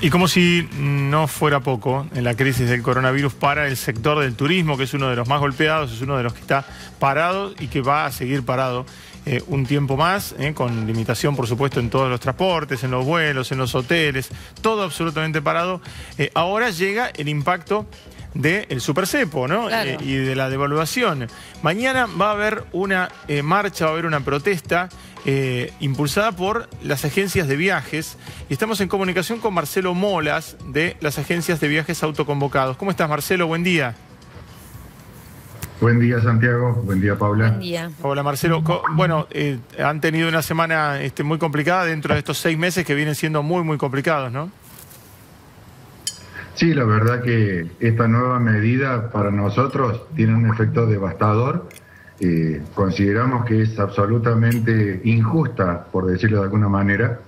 Y como si no fuera poco, en la crisis del coronavirus para el sector del turismo, que es uno de los más golpeados, es uno de los que está parado y que va a seguir parado un tiempo más, con limitación, por supuesto, en todos los transportes, en los vuelos, en los hoteles, todo absolutamente parado. Ahora llega el impacto del supercepo, ¿no? Claro. Y de la devaluación. Mañana va a haber una marcha, va a haber una protesta impulsada por las agencias de viajes. Y estamos en comunicación con Marcelo Molas, de las agencias de viajes autoconvocados. ¿Cómo estás, Marcelo? Buen día. Buen día, Santiago. Buen día, Paula. Buen día. Hola, Marcelo. Bueno, han tenido una semana muy complicada dentro de estos 6 meses que vienen siendo muy complicados, ¿no? Sí, la verdad que esta nueva medida para nosotros tiene un efecto devastador. Consideramos que es absolutamente injusta, por decirlo de alguna manera,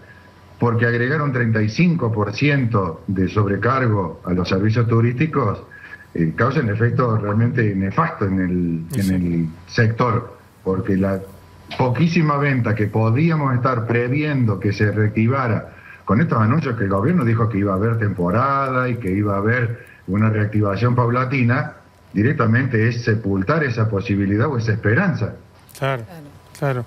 porque agregar un 35% de sobrecargo a los servicios turísticos causa un efecto realmente nefasto en el sector, porque la poquísima venta que podíamos estar previendo que se reactivara con estos anuncios que el gobierno dijo que iba a haber temporada y que iba a haber una reactivación paulatina, directamente es sepultar esa posibilidad o esa esperanza. Claro.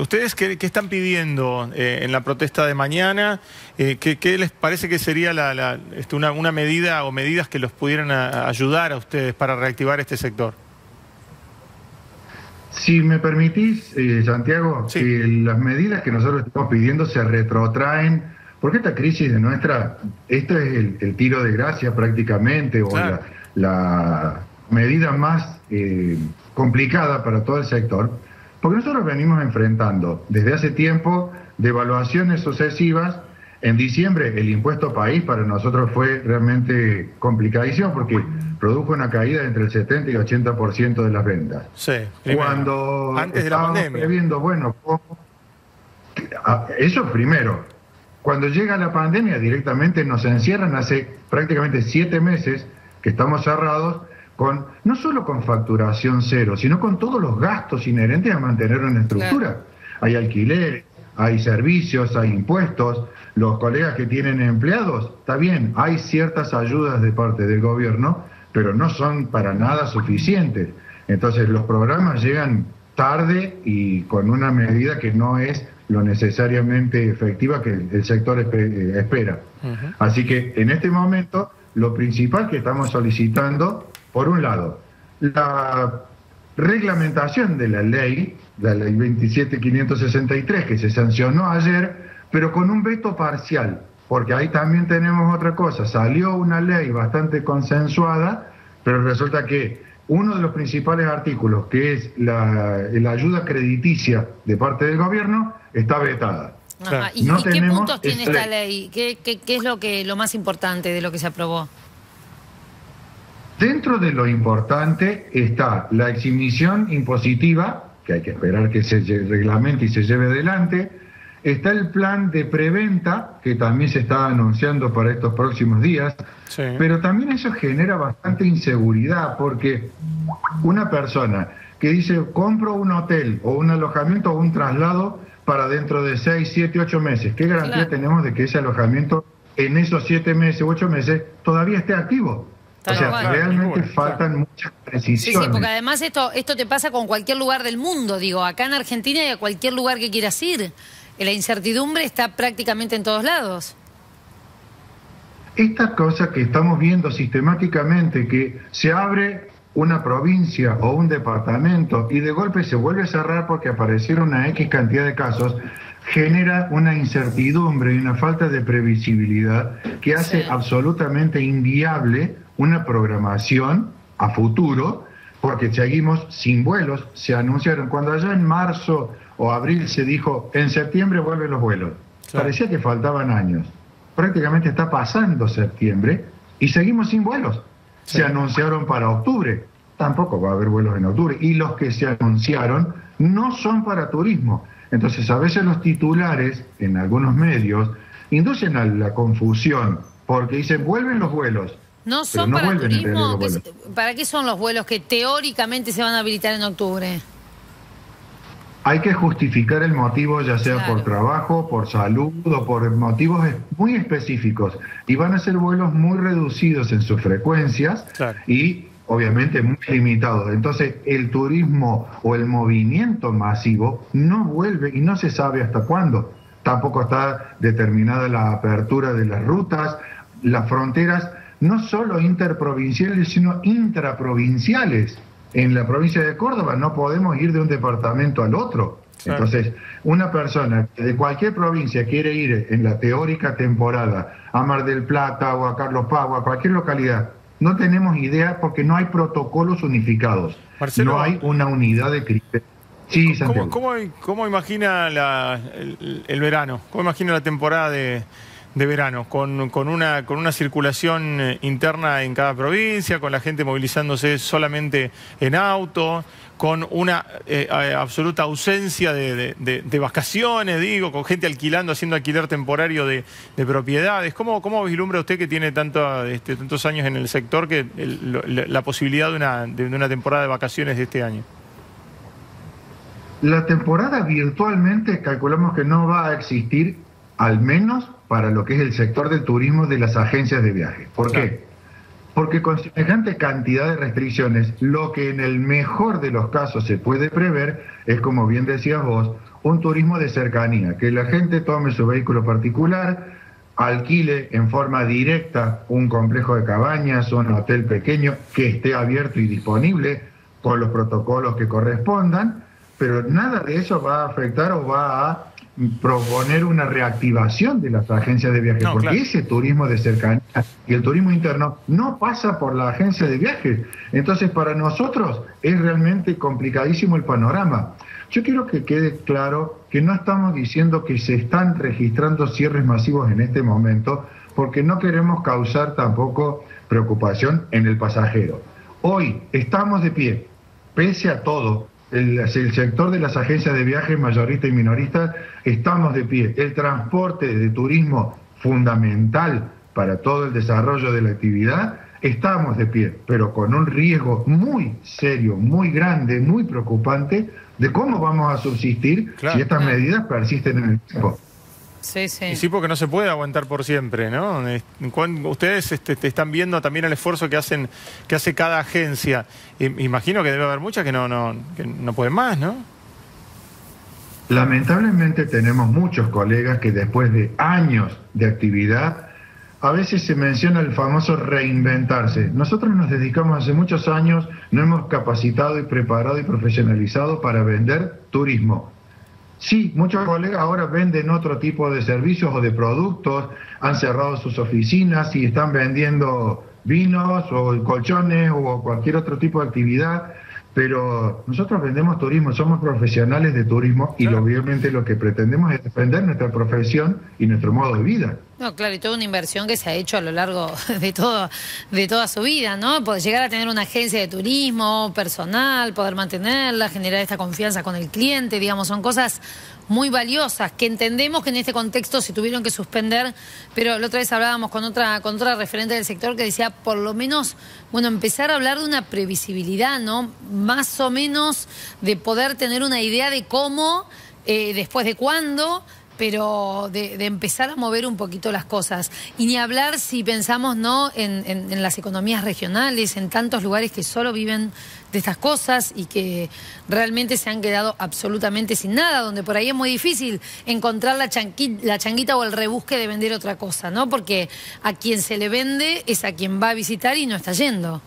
¿Ustedes qué están pidiendo en la protesta de mañana? ¿Qué les parece que sería una medida o medidas que los pudieran ayudar a ustedes para reactivar este sector? Si me permitís, Santiago, sí, que las medidas que nosotros estamos pidiendo se retrotraen, porque esta crisis de nuestra, esto es el tiro de gracia prácticamente, claro, o la medida más complicada para todo el sector, porque nosotros venimos enfrentando desde hace tiempo devaluaciones sucesivas. En diciembre el impuesto país para nosotros fue realmente complicadísimo porque produjo una caída entre el 70 y 80% de las ventas. Sí, cuando antes de la pandemia. Previendo, bueno, eso primero. Cuando llega la pandemia directamente nos encierran hace prácticamente 7 meses que estamos cerrados, no solo con facturación cero, sino con todos los gastos inherentes a mantener una estructura. Claro. Hay alquileres, hay servicios, hay impuestos. Los colegas que tienen empleados, está bien, hay ciertas ayudas de parte del gobierno, pero no son para nada suficientes. Entonces los programas llegan tarde y con una medida que no es lo necesariamente efectiva que el sector espera. Así que en este momento lo principal que estamos solicitando, por un lado, la reglamentación de la ley 27.563 que se sancionó ayer, pero con un veto parcial, porque ahí también tenemos otra cosa. Salió una ley bastante consensuada, pero resulta que uno de los principales artículos, que es la ayuda crediticia de parte del gobierno, está vetada. Ajá. ¿Y qué puntos tiene esta ley? ¿Qué es lo más importante de lo que se aprobó? Dentro de lo importante está la exhibición impositiva, que hay que esperar que se reglamente y se lleve adelante. Está el plan de preventa, que también se está anunciando para estos próximos días, sí, pero también eso genera bastante inseguridad, porque una persona que dice, compro un hotel o un alojamiento o un traslado para dentro de 6, 7, 8 meses, ¿qué garantía tenemos de que ese alojamiento en esos 7 meses, 8 meses, todavía esté activo? O sea, realmente faltan muchas precisiones. Sí, porque además esto te pasa con cualquier lugar del mundo, digo, acá en Argentina y a cualquier lugar que quieras ir. La incertidumbre está prácticamente en todos lados. Esta cosa que estamos viendo sistemáticamente, que se abre una provincia o un departamento y de golpe se vuelve a cerrar porque aparecieron una X cantidad de casos, genera una incertidumbre y una falta de previsibilidad que hace absolutamente inviable una programación a futuro, porque seguimos sin vuelos. Se anunciaron, cuando allá en marzo o abril se dijo, en septiembre vuelven los vuelos. Claro. Parecía que faltaban años. Prácticamente está pasando septiembre y seguimos sin vuelos. Sí. Se anunciaron para octubre. Tampoco va a haber vuelos en octubre. Y los que se anunciaron no son para turismo. Entonces a veces los titulares en algunos medios inducen a la confusión porque dicen, vuelven los vuelos. ¿No son para turismo? ¿Para qué son los vuelos que teóricamente se van a habilitar en octubre? hay que justificar el motivo, ya sea Claro. por trabajo, por salud o por motivos muy específicos. Y van a ser vuelos muy reducidos en sus frecuencias Claro. y obviamente muy limitados. Entonces el turismo o el movimiento masivo no vuelve y no se sabe hasta cuándo. Tampoco está determinada la apertura de las rutas, las fronteras, no solo interprovinciales, sino intraprovinciales. En la provincia de Córdoba no podemos ir de un departamento al otro. Claro. Entonces, una persona que de cualquier provincia quiere ir en la teórica temporada a Mar del Plata o a Carlos Paz o a cualquier localidad, no tenemos idea porque no hay protocolos unificados. Marcelo, no hay una unidad de criterio. Sí, Santiago. ¿Cómo imagina el verano? ¿Cómo imagina la temporada de verano? ¿Con una circulación interna en cada provincia, con la gente movilizándose solamente en auto, con una absoluta ausencia de vacaciones, digo, con gente alquilando, haciendo alquiler temporario de propiedades? ¿Cómo vislumbra usted, que tiene tantos años en el sector, que la posibilidad de una temporada de vacaciones de este año? La temporada virtualmente calculamos que no va a existir, al menos para lo que es el sector del turismo de las agencias de viaje. ¿Por qué? Porque con semejante cantidad de restricciones, lo que en el mejor de los casos se puede prever es, como bien decías vos, un turismo de cercanía, que la gente tome su vehículo particular, alquile en forma directa un complejo de cabañas o un hotel pequeño que esté abierto y disponible con los protocolos que correspondan, pero nada de eso va a afectar o va a proponer una reactivación de las agencias de viajes, porque claro, ese turismo de cercanía y el turismo interno no pasa por la agencia de viajes. Entonces, para nosotros es realmente complicadísimo el panorama. Yo quiero que quede claro que no estamos diciendo que se están registrando cierres masivos en este momento, porque no queremos causar tampoco preocupación en el pasajero. Hoy estamos de pie, pese a todo. El sector de las agencias de viajes mayoristas y minoristas estamos de pie. El transporte de turismo, fundamental para todo el desarrollo de la actividad, estamos de pie, pero con un riesgo muy serio, muy grande, muy preocupante de cómo vamos a subsistir si estas medidas persisten en el tiempo. Sí, sí. Y sí, porque no se puede aguantar por siempre, ¿no? Ustedes están viendo también el esfuerzo que hace cada agencia. Imagino que debe haber muchas que no pueden más, ¿no? Lamentablemente tenemos muchos colegas que después de años de actividad, a veces se menciona el famoso reinventarse. Nosotros nos dedicamos hace muchos años, nos hemos capacitado y preparado y profesionalizado para vender turismo. Sí, muchos colegas ahora venden otro tipo de servicios o de productos, han cerrado sus oficinas y están vendiendo vinos o colchones o cualquier otro tipo de actividad, pero nosotros vendemos turismo, somos profesionales de turismo y obviamente lo que pretendemos es defender nuestra profesión y nuestro modo de vida. No, claro, y toda una inversión que se ha hecho a lo largo de toda su vida, ¿no? Poder llegar a tener una agencia de turismo, personal, poder mantenerla, generar esta confianza con el cliente, digamos, son cosas muy valiosas que entendemos que en este contexto se tuvieron que suspender, pero la otra vez hablábamos con otra referente del sector que decía, por lo menos, bueno, empezar a hablar de una previsibilidad, ¿no? Más o menos de poder tener una idea de cómo, después de cuándo, pero de empezar a mover un poquito las cosas. Y ni hablar si pensamos, ¿no?, en las economías regionales, en tantos lugares que solo viven de estas cosas y que realmente se han quedado absolutamente sin nada, donde por ahí es muy difícil encontrar la changuita o el rebusque de vender otra cosa, ¿no? Porque a quien se le vende es a quien va a visitar y no está yendo.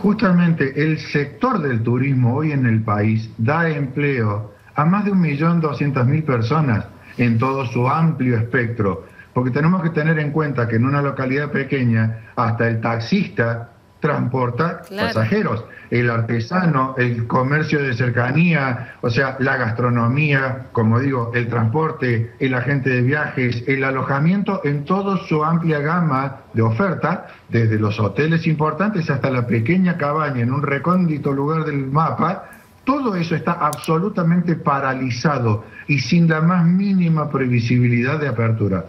Justamente el sector del turismo hoy en el país da empleo a más de 1.200.000 personas en todo su amplio espectro, porque tenemos que tener en cuenta que en una localidad pequeña hasta el taxista transporta pasajeros, el artesano, el comercio de cercanía, o sea, la gastronomía, como digo, el transporte, el agente de viajes, el alojamiento en toda su amplia gama de oferta, desde los hoteles importantes hasta la pequeña cabaña en un recóndito lugar del mapa. Todo eso está absolutamente paralizado y sin la más mínima previsibilidad de apertura.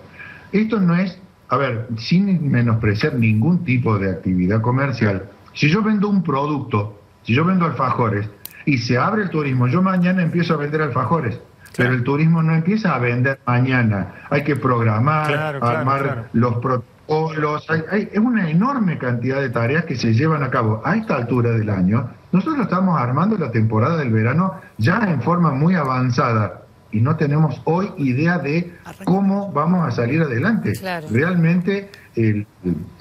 Esto no es, a ver, sin menospreciar ningún tipo de actividad comercial. Si yo vendo un producto, si yo vendo alfajores, y se abre el turismo. Yo mañana empiezo a vender alfajores, pero el turismo no empieza a vender mañana. Hay que programar, armar los protocolos. Es una enorme cantidad de tareas que se llevan a cabo a esta altura del año. Nosotros estamos armando la temporada del verano ya en forma muy avanzada y no tenemos hoy idea de cómo vamos a salir adelante. Realmente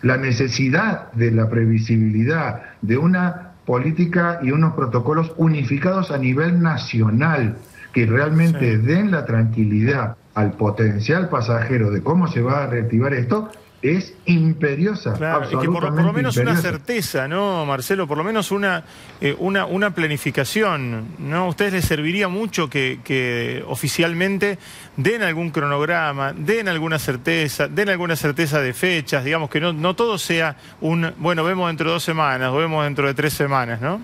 la necesidad de la previsibilidad de una política y unos protocolos unificados a nivel nacional que realmente den la tranquilidad al potencial pasajero de cómo se va a reactivar esto es imperiosa. Y que por lo menos imperiosa. Una certeza, ¿no, Marcelo? Por lo menos una planificación, ¿no? ¿A ustedes les serviría mucho que oficialmente den algún cronograma, den alguna certeza de fechas, digamos, que no todo sea bueno, vemos dentro de 2 semanas o vemos dentro de 3 semanas, ¿no?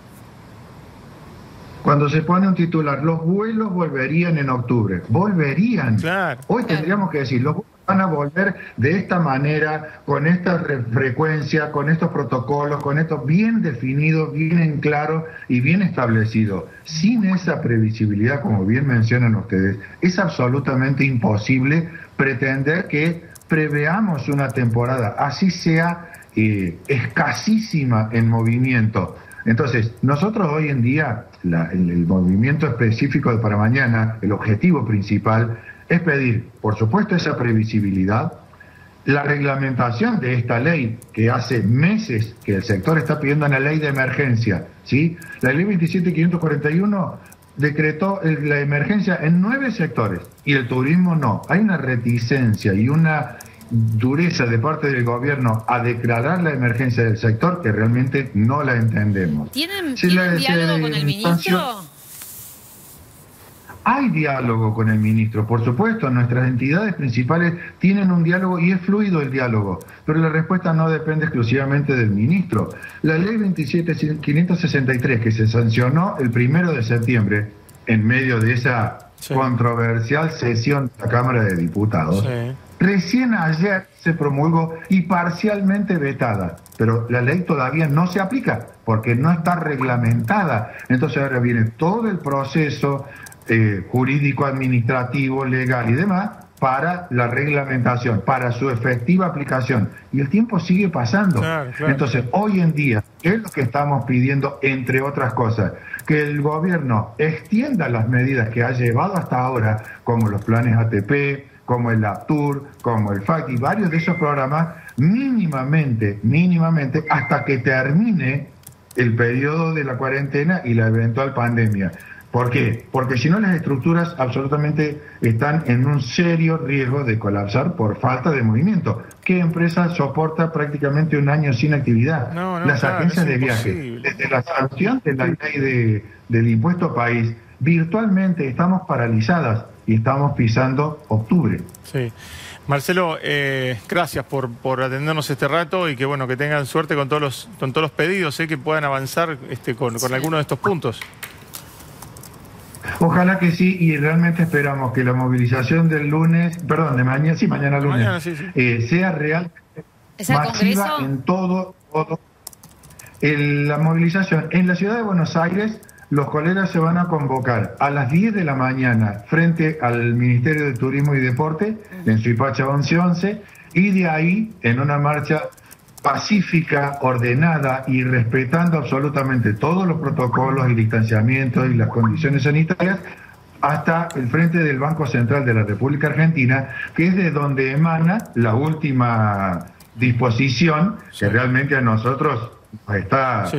Cuando se pone un titular, los vuelos volverían en octubre. Volverían. Hoy tendríamos que decir, los vuelos van a volver de esta manera, con esta frecuencia, con estos protocolos, con esto bien definido, bien en claro y bien establecido. Sin esa previsibilidad, como bien mencionan ustedes, es absolutamente imposible pretender que preveamos una temporada, así sea escasísima en movimiento. Entonces, nosotros hoy en día, el movimiento específico para mañana, el objetivo principal es pedir, por supuesto, esa previsibilidad, la reglamentación de esta ley, que hace meses que el sector está pidiendo una ley de emergencia, ¿sí? La ley 27.541 decretó la emergencia en 9 sectores, y el turismo no. Hay una reticencia y una dureza de parte del gobierno a declarar la emergencia del sector que realmente no la entendemos. ¿Tienen diálogo con el ministro? Hay diálogo con el ministro, por supuesto, nuestras entidades principales tienen un diálogo y es fluido el diálogo, pero la respuesta no depende exclusivamente del ministro. La ley 27.563 que se sancionó el 1 de septiembre en medio de esa controversial sesión de la Cámara de Diputados, recién ayer se promulgó y parcialmente vetada, pero la ley todavía no se aplica porque no está reglamentada. Entonces ahora viene todo el proceso jurídico, administrativo, legal y demás para la reglamentación, para su efectiva aplicación. Y el tiempo sigue pasando. Entonces, hoy en día, ¿qué es lo que estamos pidiendo, entre otras cosas? Que el gobierno extienda las medidas que ha llevado hasta ahora, como los planes ATP, como el APTUR, como el FACT y varios de esos programas, mínimamente, hasta que termine el periodo de la cuarentena y la eventual pandemia. ¿Por qué? Porque si no, las estructuras absolutamente están en un serio riesgo de colapsar por falta de movimiento. ¿Qué empresa soporta prácticamente un año sin actividad? Las agencias de viaje. Desde la sanción de la ley del impuesto país, virtualmente estamos paralizadas y estamos pisando octubre. Sí. Marcelo, gracias por atendernos este rato y que bueno, que tengan suerte con todos los pedidos, que puedan avanzar con algunos de estos puntos. Ojalá que sí, y realmente esperamos que la movilización del lunes, perdón, de mañana, mañana lunes, sea realmente masiva en todo. La movilización en la ciudad de Buenos Aires, los colegas se van a convocar a las 10 de la mañana frente al Ministerio de Turismo y Deporte, en Suipacha 1111, y de ahí en una marcha pacífica, ordenada y respetando absolutamente todos los protocolos y distanciamientos y las condiciones sanitarias, hasta el frente del Banco Central de la República Argentina, que es de donde emana la última disposición que realmente a nosotros está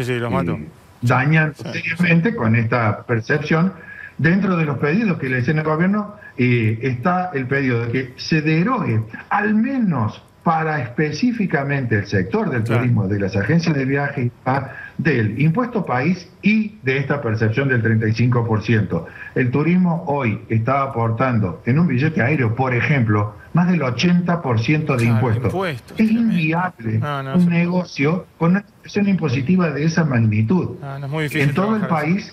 dañando seriamente con esta percepción. Dentro de los pedidos que le hacen al gobierno está el pedido de que se derogue al menos para específicamente el sector del turismo, de las agencias de viaje, del impuesto país y de esta percepción del 35%. El turismo hoy está aportando en un billete aéreo, por ejemplo, más del 80% de impuestos. Es inviable un negocio con una situación impositiva de esa magnitud. Es muy difícil en todo el país,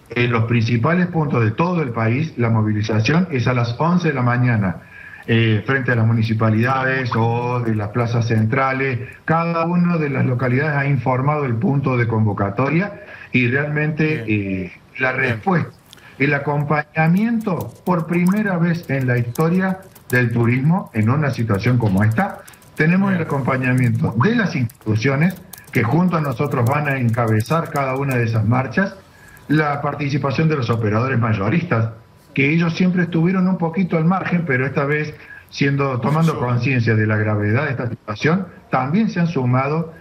en los principales puntos de todo el país, la movilización es a las 11 de la mañana. Frente a las municipalidades o de las plazas centrales, cada una de las localidades ha informado el punto de convocatoria y realmente la respuesta, el acompañamiento por primera vez en la historia del turismo en una situación como esta, tenemos el acompañamiento de las instituciones que junto a nosotros van a encabezar cada una de esas marchas, la participación de los operadores mayoristas, que ellos siempre estuvieron un poquito al margen, pero esta vez tomando conciencia de la gravedad de esta situación, también se ha sumado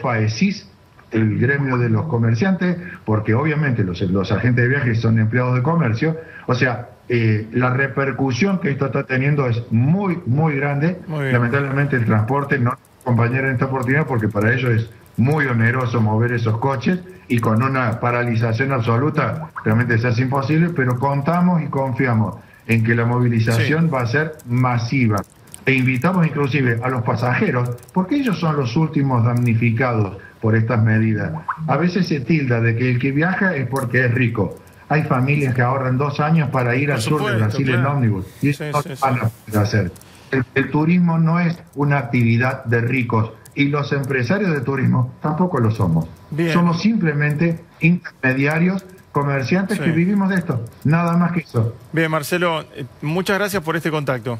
FAECIS, el gremio de los comerciantes, porque obviamente los agentes de viajes son empleados de comercio, o sea, la repercusión que esto está teniendo es muy, muy grande. Lamentablemente el transporte no acompañará en esta oportunidad porque para ellos es muy oneroso mover esos coches y con una paralización absoluta realmente se hace imposible, pero contamos y confiamos en que la movilización va a ser masiva. E invitamos inclusive a los pasajeros, porque ellos son los últimos damnificados por estas medidas. A veces se tilda de que el que viaja es porque es rico. Hay familias que ahorran 2 años para ir al sur de Brasil en ómnibus, y eso no van a poder hacer. El turismo no es una actividad de ricos, y los empresarios de turismo tampoco lo somos. Somos simplemente intermediarios, comerciantes que vivimos de esto, nada más que eso. Bien, Marcelo, muchas gracias por este contacto.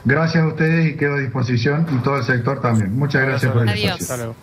Gracias a ustedes y quedo a disposición, y todo el sector también. Muchas gracias por el espacio. Adiós.